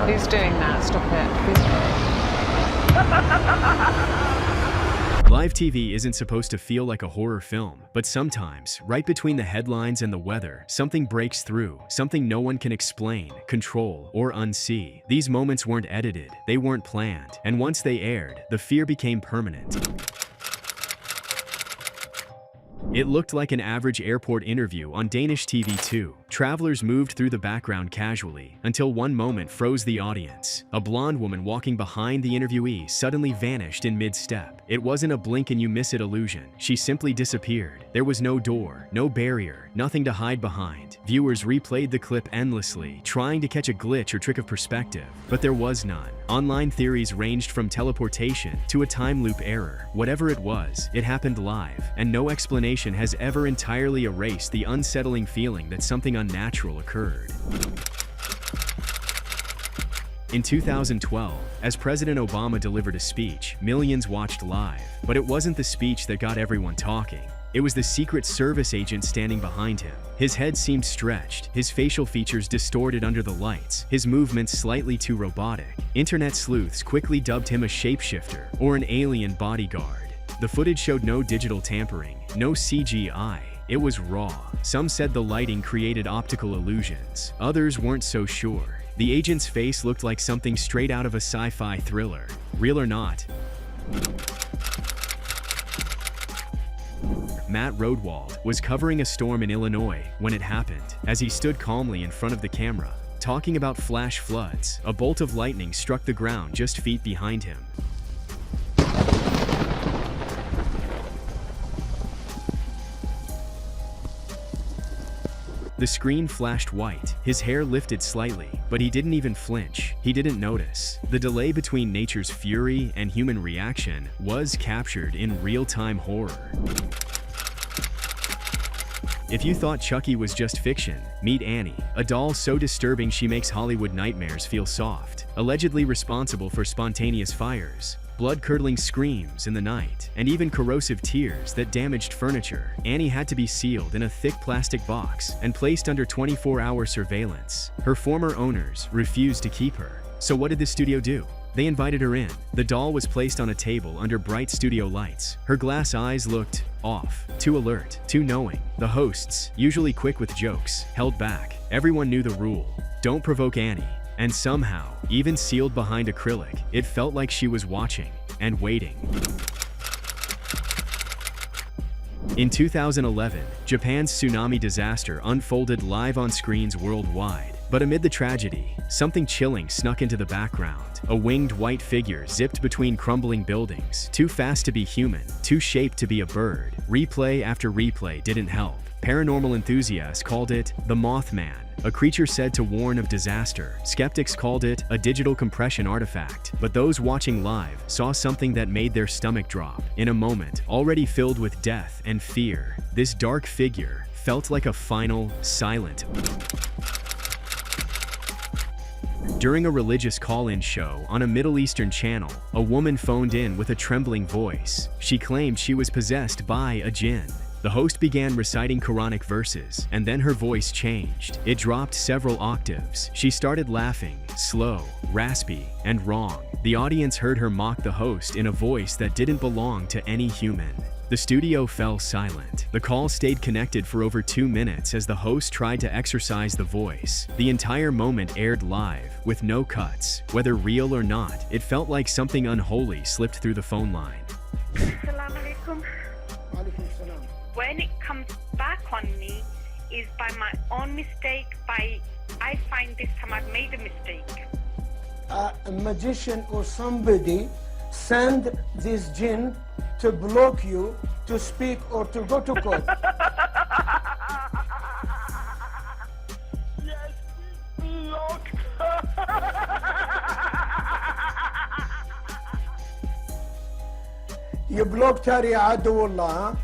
Who's doing that? Stop it. Live TV isn't supposed to feel like a horror film, but sometimes, right between the headlines and the weather, something breaks through, something no one can explain, control, or unsee. These moments weren't edited, they weren't planned, and once they aired, the fear became permanent. It looked like an average airport interview on Danish TV2. Travelers moved through the background casually, until one moment froze the audience. A blonde woman walking behind the interviewee suddenly vanished in mid-step. It wasn't a blink and you miss it illusion. She simply disappeared. There was no door, no barrier, nothing to hide behind. Viewers replayed the clip endlessly, trying to catch a glitch or trick of perspective, but there was none. Online theories ranged from teleportation to a time loop error. Whatever it was, it happened live, and no explanation has ever entirely erased the unsettling feeling that something unnatural occurred. In 2012, as President Obama delivered a speech, millions watched live. But it wasn't the speech that got everyone talking. It was the Secret Service agent standing behind him. His head seemed stretched, his facial features distorted under the lights, his movements slightly too robotic. Internet sleuths quickly dubbed him a shapeshifter or an alien bodyguard. The footage showed no digital tampering, no CGI. It was raw. Some said the lighting created optical illusions. Others weren't so sure. The agent's face looked like something straight out of a sci-fi thriller. Real or not? Matt Rodewald was covering a storm in Illinois when it happened. As he stood calmly in front of the camera, talking about flash floods, a bolt of lightning struck the ground just feet behind him. The screen flashed white, his hair lifted slightly, but he didn't even flinch. He didn't notice. The delay between nature's fury and human reaction was captured in real-time horror. If you thought Chucky was just fiction, meet Annie, a doll so disturbing she makes Hollywood nightmares feel soft. Allegedly responsible for spontaneous fires, blood-curdling screams in the night, and even corrosive tears that damaged furniture, Annie had to be sealed in a thick plastic box and placed under 24-hour surveillance. Her former owners refused to keep her. So what did the studio do? They invited her in. The doll was placed on a table under bright studio lights. Her glass eyes looked off, too alert, too knowing. The hosts, usually quick with jokes, held back. Everyone knew the rule: don't provoke Annie. And somehow, even sealed behind acrylic, it felt like she was watching and waiting. In 2011, Japan's tsunami disaster unfolded live on screens worldwide. But amid the tragedy, something chilling snuck into the background. A winged white figure zipped between crumbling buildings, too fast to be human, too shaped to be a bird. Replay after replay didn't help. Paranormal enthusiasts called it the Mothman, a creature said to warn of disaster. Skeptics called it a digital compression artifact. But those watching live saw something that made their stomach drop. In a moment already filled with death and fear, this dark figure felt like a final, silent. During a religious call-in show on a Middle Eastern channel, a woman phoned in with a trembling voice. She claimed she was possessed by a jinn. The host began reciting Quranic verses, and then her voice changed. It dropped several octaves. She started laughing, slow, raspy, and wrong. The audience heard her mock the host in a voice that didn't belong to any human. The studio fell silent. The call stayed connected for over 2 minutes as the host tried to exorcise the voice. The entire moment aired live, with no cuts. Whether real or not, it felt like something unholy slipped through the phone line. Assalamu alaikum. When it comes back on me is by my own mistake, I find this time I've made a mistake. A magician or somebody send this jinn to block you to speak or to go to court. Yes, blocked. You blocked her, ya Aduwallah, huh?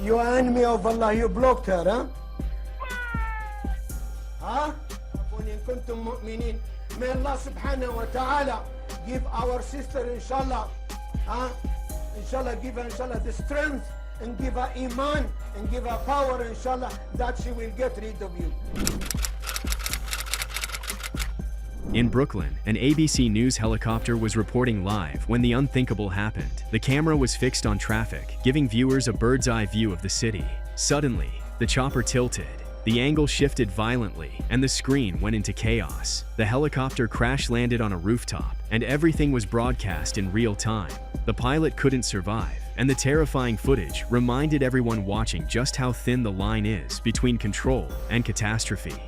You enemy of Allah, you blocked her, huh? Huh? إن كنتم مؤمنين. May Allah subhanahu wa ta'ala give our sister, inshallah, huh? Inshallah, give her, inshallah, the strength, and give her iman, and give her power, inshallah, that she will get rid of you. In Brooklyn, an ABC News helicopter was reporting live when the unthinkable happened. The camera was fixed on traffic, giving viewers a bird's-eye view of the city. Suddenly, the chopper tilted. The angle shifted violently, and the screen went into chaos. The helicopter crash-landed on a rooftop, and everything was broadcast in real time. The pilot couldn't survive, and the terrifying footage reminded everyone watching just how thin the line is between control and catastrophe.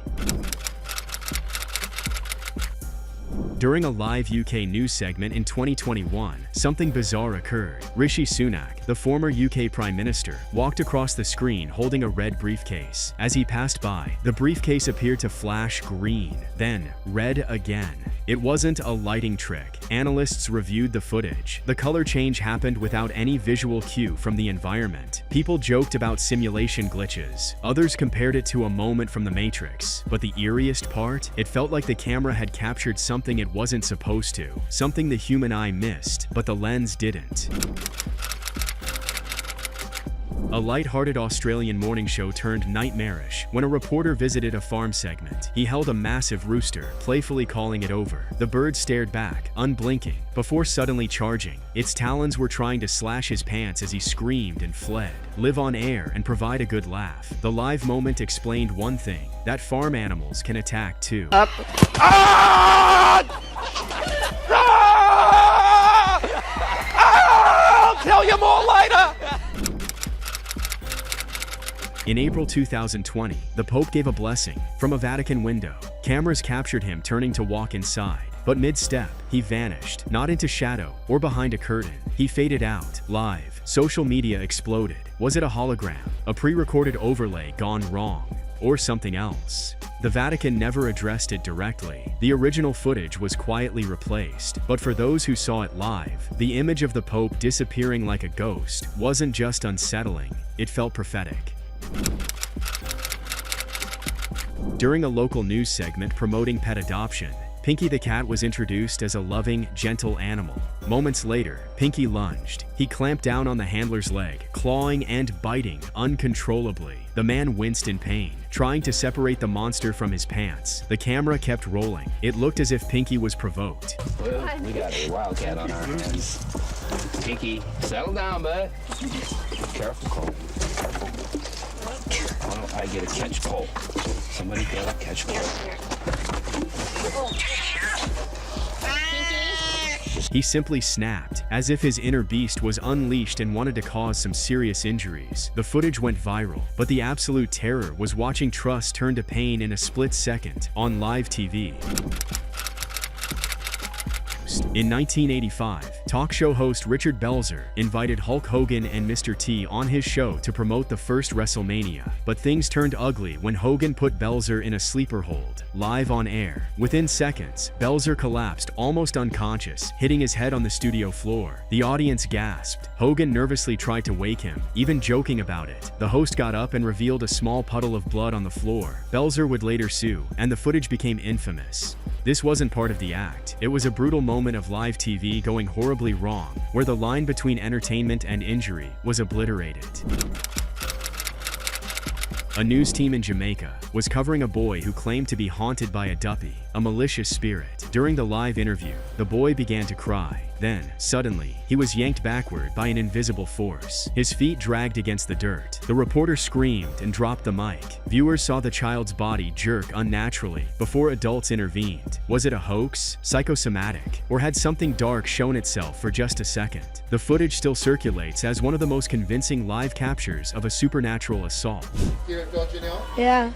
During a live UK news segment in 2021, something bizarre occurred. Rishi Sunak, the former UK Prime Minister, walked across the screen holding a red briefcase. As he passed by, the briefcase appeared to flash green, then red again. It wasn't a lighting trick. Analysts reviewed the footage. The color change happened without any visual cue from the environment. People joked about simulation glitches. Others compared it to a moment from The Matrix. But the eeriest part? It felt like the camera had captured something it wasn't supposed to. Something the human eye missed, but the lens didn't. A light-hearted Australian morning show turned nightmarish when a reporter visited a farm segment. He held a massive rooster, playfully calling it over. The bird stared back, unblinking, before suddenly charging. Its talons were trying to slash his pants as he screamed and fled. Live on air and provide a good laugh. The live moment explained one thing, that farm animals can attack too. Up. Ah! Ah! Ah! I'll tell you more later! In April 2020, the Pope gave a blessing from a Vatican window. Cameras captured him turning to walk inside, but mid-step, he vanished, not into shadow or behind a curtain. He faded out, live. Social media exploded. Was it a hologram, a pre-recorded overlay gone wrong, or something else? The Vatican never addressed it directly. The original footage was quietly replaced, but for those who saw it live, the image of the Pope disappearing like a ghost wasn't just unsettling, it felt prophetic. During a local news segment promoting pet adoption, Pinky the cat was introduced as a loving, gentle animal. Moments later, Pinky lunged. He clamped down on the handler's leg, clawing and biting uncontrollably. The man winced in pain, trying to separate the monster from his pants. The camera kept rolling. It looked as if Pinky was provoked. Well, we got a wildcat on our hands. Pinky, settle down, bud. Careful, Cole. Careful. Why don't I get a catch pole? Somebody get a catch pole. He simply snapped, as if his inner beast was unleashed and wanted to cause some serious injuries. The footage went viral, but the absolute terror was watching trust turn to pain in a split second on live TV. In 1985, talk show host Richard Belzer invited Hulk Hogan and Mr. T on his show to promote the first WrestleMania, but things turned ugly when Hogan put Belzer in a sleeper hold, live on air. Within seconds, Belzer collapsed almost unconscious, hitting his head on the studio floor. The audience gasped. Hogan nervously tried to wake him, even joking about it. The host got up and revealed a small puddle of blood on the floor. Belzer would later sue, and the footage became infamous. This wasn't part of the act. It was a brutal moment of live TV going horribly wrong, where the line between entertainment and injury was obliterated. A news team in Jamaica was covering a boy who claimed to be haunted by a Duppy, a malicious spirit. During the live interview, the boy began to cry. Then, suddenly, he was yanked backward by an invisible force. His feet dragged against the dirt. The reporter screamed and dropped the mic. Viewers saw the child's body jerk unnaturally before adults intervened. Was it a hoax, psychosomatic, or had something dark shown itself for just a second? The footage still circulates as one of the most convincing live captures of a supernatural assault. Yeah.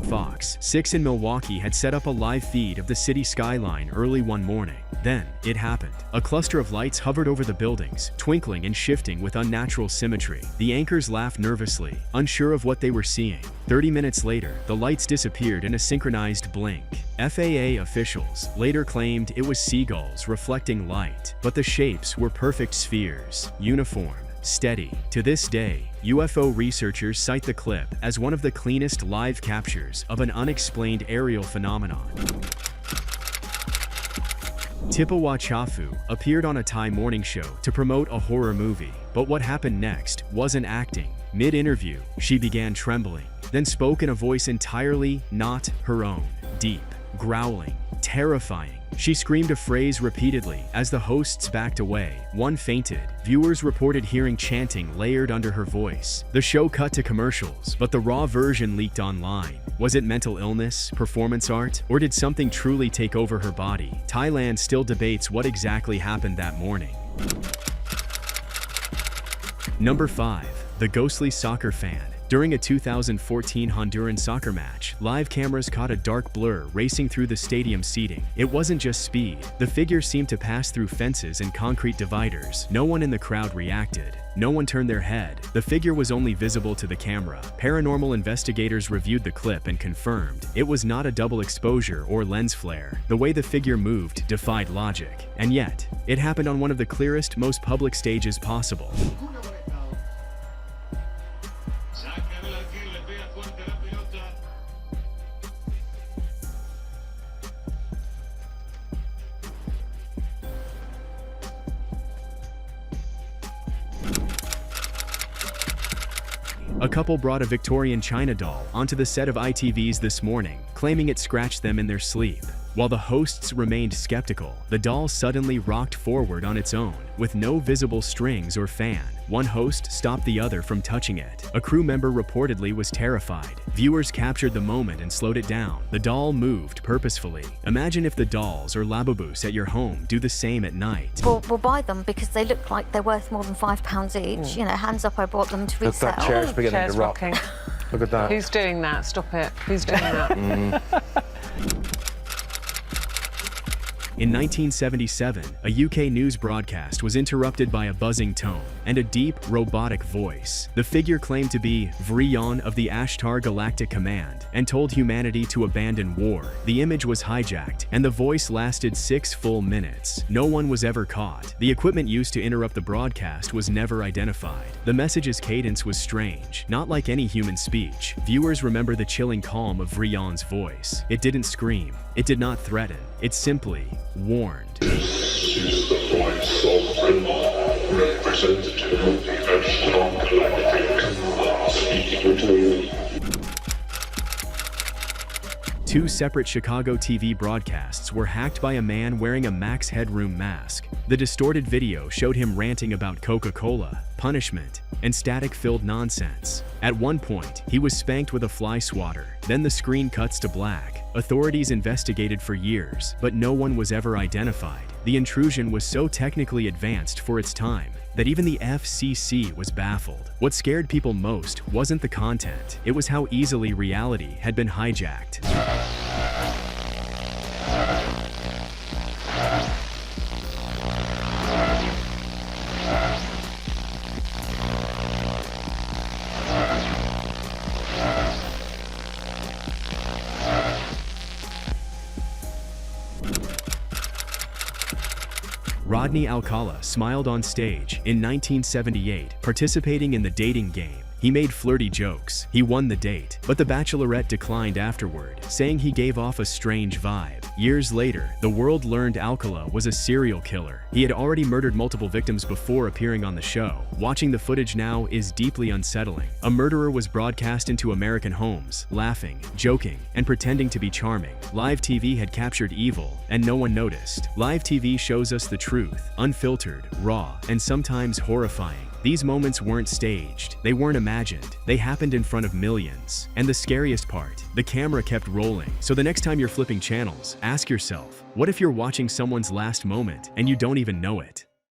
Fox 6 in Milwaukee had set up a live feed of the city skyline early one morning. Then, it happened. A cluster of lights hovered over the buildings, twinkling and shifting with unnatural symmetry. The anchors laughed nervously, unsure of what they were seeing. 30 minutes later, the lights disappeared in a synchronized blink. FAA officials later claimed it was seagulls reflecting light, but the shapes were perfect spheres, uniform, steady. To this day, UFO researchers cite the clip as one of the cleanest live captures of an unexplained aerial phenomenon. Tippewa Chafu appeared on a Thai morning show to promote a horror movie, but what happened next wasn't acting. Mid-interview, she began trembling, then spoke in a voice entirely not her own, deep, growling, terrifying. She screamed a phrase repeatedly as the hosts backed away. One fainted. Viewers reported hearing chanting layered under her voice. The show cut to commercials, but the raw version leaked online. Was it mental illness, performance art, or did something truly take over her body? Thailand still debates what exactly happened that morning. Number 5. The ghostly soccer fan. During a 2014 Honduran soccer match, live cameras caught a dark blur racing through the stadium seating. It wasn't just speed. The figure seemed to pass through fences and concrete dividers. No one in the crowd reacted. No one turned their head. The figure was only visible to the camera. Paranormal investigators reviewed the clip and confirmed it was not a double exposure or lens flare. The way the figure moved defied logic. And yet, it happened on one of the clearest, most public stages possible. A couple brought a Victorian China doll onto the set of ITV's This Morning, claiming it scratched them in their sleep. While the hosts remained skeptical, the doll suddenly rocked forward on its own, with no visible strings or fan. One host stopped the other from touching it. A crew member reportedly was terrified. Viewers captured the moment and slowed it down. The doll moved purposefully. Imagine if the dolls or lababus at your home do the same at night. We'll buy them because they look like they're worth more than £5 each. You know, hands up, I bought them to resell. That chair's beginning to rock. Rocking. Look at that. Who's doing that? Stop it. Who's doing that? In 1977, a UK news broadcast was interrupted by a buzzing tone and a deep, robotic voice. The figure claimed to be Vrillon of the Ashtar Galactic Command and told humanity to abandon war. The image was hijacked, and the voice lasted 6 full minutes. No one was ever caught. The equipment used to interrupt the broadcast was never identified. The message's cadence was strange, not like any human speech. Viewers remember the chilling calm of Vrillon's voice. It didn't scream. It did not threaten. It simply warned. This is the voice of Vrillon, representative of the Ashtar Galactic Command, speaking to you. 2 separate Chicago TV broadcasts were hacked by a man wearing a Max Headroom mask. The distorted video showed him ranting about Coca-Cola, punishment, and static-filled nonsense. At one point, he was spanked with a fly swatter. Then the screen cuts to black. Authorities investigated for years, but no one was ever identified. The intrusion was so technically advanced for its time that even the FCC was baffled. What scared people most wasn't the content, it was how easily reality had been hijacked. Rodney Alcala smiled on stage in 1978, participating in the dating game. He made flirty jokes. He won the date, but the Bachelorette declined afterward, saying he gave off a strange vibe. Years later, the world learned Alcala was a serial killer. He had already murdered multiple victims before appearing on the show. Watching the footage now is deeply unsettling. A murderer was broadcast into American homes, laughing, joking, and pretending to be charming. Live TV had captured evil, and no one noticed. Live TV shows us the truth, unfiltered, raw, and sometimes horrifying. These moments weren't staged, they weren't imagined, they happened in front of millions. And the scariest part, the camera kept rolling. So the next time you're flipping channels, ask yourself, what if you're watching someone's last moment and you don't even know it?